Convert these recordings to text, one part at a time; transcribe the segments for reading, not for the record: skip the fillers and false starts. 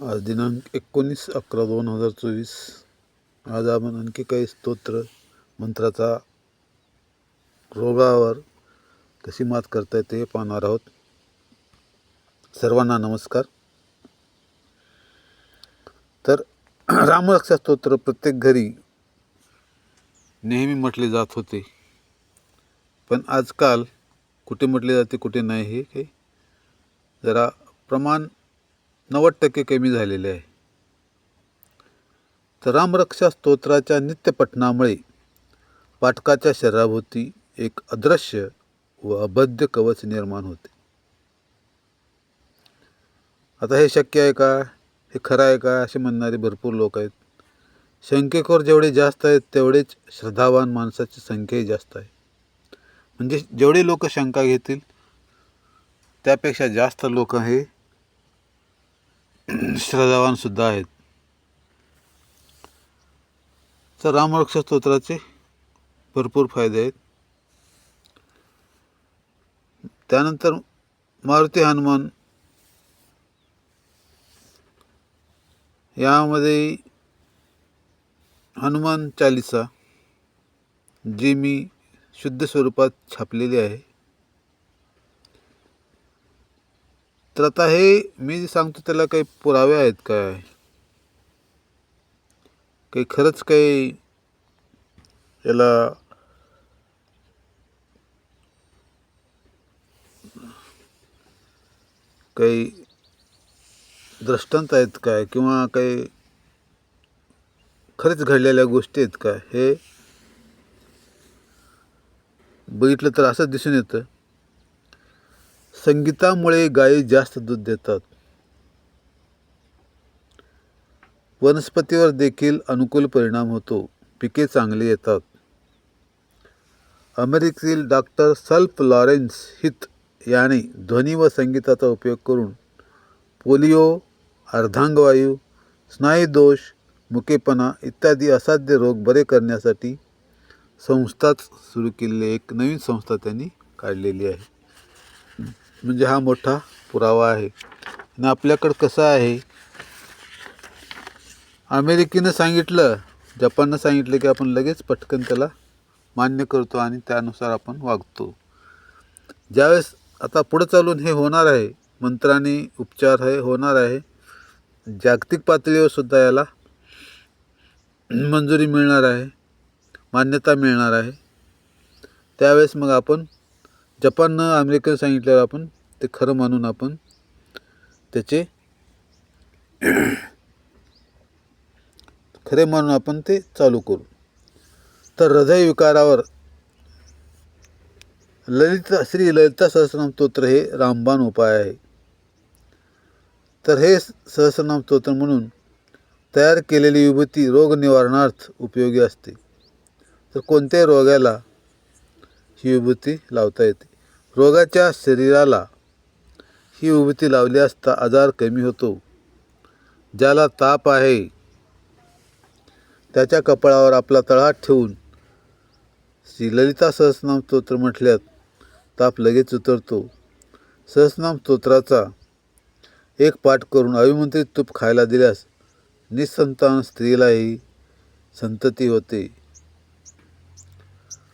आज दिनांक 19/11/2024. आज आपण आणखी काही स्तोत्र मंत्राचा रोगावर कशी मात करता येते पाहणार आहोत. सर्वांना नमस्कार. तर रामरक्षा स्तोत्र प्रत्येक घरी नेहमी म्हटले जात होते, पण आजकाल कुठे म्हटले जाते कुठे नाही हे काही जरा प्रमाण 90% कमी झालेले आहे. तर रामरक्षा स्तोत्राच्या नित्यपठणामुळे पाठकाच्या शरीराभोवती एक अदृश्य व अभेद्य कवच निर्माण होते. आता हे शक्य आहे का, हे खरं आहे का असे म्हणणारे भरपूर लोक आहेत. शंकेखोर जेवढे जास्त आहेत तेवढेच श्रद्धावान माणसाची संख्याही जास्त आहे. म्हणजे जेवढे लोक शंका घेतील त्यापेक्षा जास्त लोक हे श्रद्धावान सुद्धा आहेत. तर रामरक्षा स्तोत्राचे भरपूर फायदे आहेत. त्यानंतर मारुती हनुमान यामध्ये हनुमान चालिसा जी मी शुद्ध स्वरूपात छापलेली आहे. तर आता हे मी जे सांगतो त्याला काही पुरावे आहेत काय, काही खरंच काही याला काही दृष्टांत आहेत काय, किंवा काही खरंच घडलेल्या गोष्टी आहेत का, हे बघितलं तर असंच दिसून येतं. संगीतामुळे गायी जास्त दूध देतात. वनस्पतीवर देखील अनुकूल परिणाम होतो, पिके चांगली येतात. अमेरिकेतील डॉक्टर सल्फ लॉरेन्स हिथ याने ध्वनी व संगीताचा उपयोग करून पोलिओ, अर्धांगवायू, स्नायुदोष, मुकेपणा इत्यादी असाध्य रोग बरे करण्यासाठी संस्थाच सुरू केलेली एक नवीन संस्था त्यांनी काढलेली आहे. म्हणजे हा मोठा पुरावा आहे. आणि आपल्याकडं कसं आहे, अमेरिकेनं सांगितलं, जपाननं सांगितलं की आपण लगेच पटकन त्याला मान्य करतो आणि त्यानुसार आपण वागतो. ज्यावेळेस आता पुढं चालून हे होणार आहे, मंत्राने उपचार हे होणार आहे, जागतिक पातळीवर सुद्धा याला मंजुरी मिळणार आहे, मान्यता मिळणार आहे. त्यावेळेस मग आपण जपाननं अमेरिकेनं सांगितल्यावर आपण ते खरं मानून आपण त्याचे खरे मानून आपण ते चालू करू. तर हृदयविकारावर श्री ललिता सहस्रनाम स्तोत्र हे रामबाण उपाय आहे. तर हे सहस्रनाम स्तोत्र म्हणून तयार केलेली विभूती रोग निवारणार्थ उपयोगी असते. तर कोणत्याही रोगाला ही विभूती लावता येते. रोगाच्या शरीराला ही विभूती लावली असता आजार कमी होतो. ज्याला ताप आहे त्याच्या कपाळावर आपला तळहात ठेवून श्री ललिता सहस्रनाम स्तोत्र म्हटल्यात ताप लगेच उतरतो. सहस्रनाम स्तोत्राचा एक पाठ करून अविमंत्रित तूप खायला दिल्यास निसंतान स्त्रीलाही संतती होते.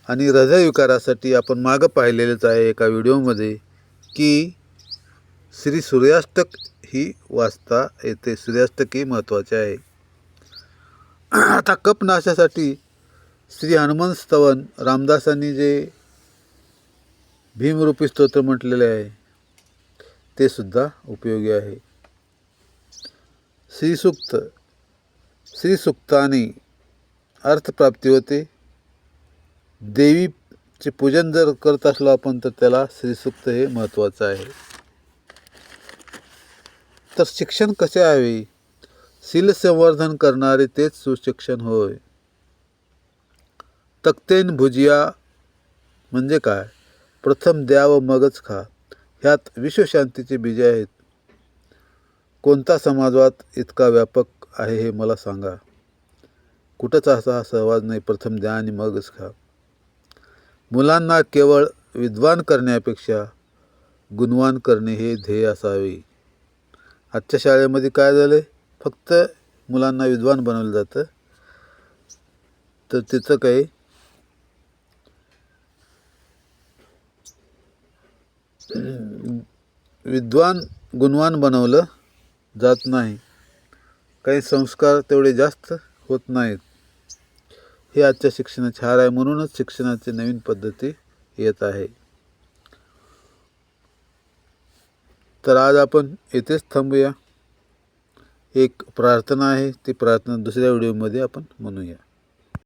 आणि हृदयविकारासाठी आपण मागं पाहिलेलंच आहे एका व्हिडिओमध्ये की श्री सूर्याष्टक ही वाचता येते. सूर्याष्टक ही महत्त्वाचे आहे. आता कफ नाशासाठी श्री हनुमान स्तवन रामदासांनी जे भीमरूपी स्तोत्र म्हटलेले आहे ते सुद्धा उपयोगी आहे. श्रीसूक्ताने अर्थप्राप्ती होते. देवीचे पूजन जर करत असलो आपण तर त्याला श्रीसूक्त हे महत्त्वाचं आहे. तर शिक्षण कसे हवे, शील संवर्धन करणारे तेच सुशिक्षण होय. तक्तेन भुजिया म्हणजे काय, प्रथम द्या व मगच खा, ह्यात विश्वशांतीचे बीज आहेत. कोणता समाजवाद इतका व्यापक आहे हे मला सांगा. कुठंच असा सहवाद नाही, प्रथम द्या आणि मगच खा. मुलांना केवळ विद्वान करण्यापेक्षा गुणवान करणे हे ध्येय असावे. आजच्या शाळेमध्ये काय झाले, फक्त मुलांना विद्वान बनवलं जातं, तर तिचं काही विद्वान गुणवान बनवलं जात नाही. काही संस्कार तेवढे जास्त होत नाहीत. हे आजच्या शिक्षणाची हार आहे. म्हणूनच शिक्षणाची नवीन पद्धती येत आहे. तर आज आपण येथेच थांबूया. एक प्रार्थना आहे, ती प्रार्थना दुसऱ्या व्हिडिओमध्ये आपण म्हणूया.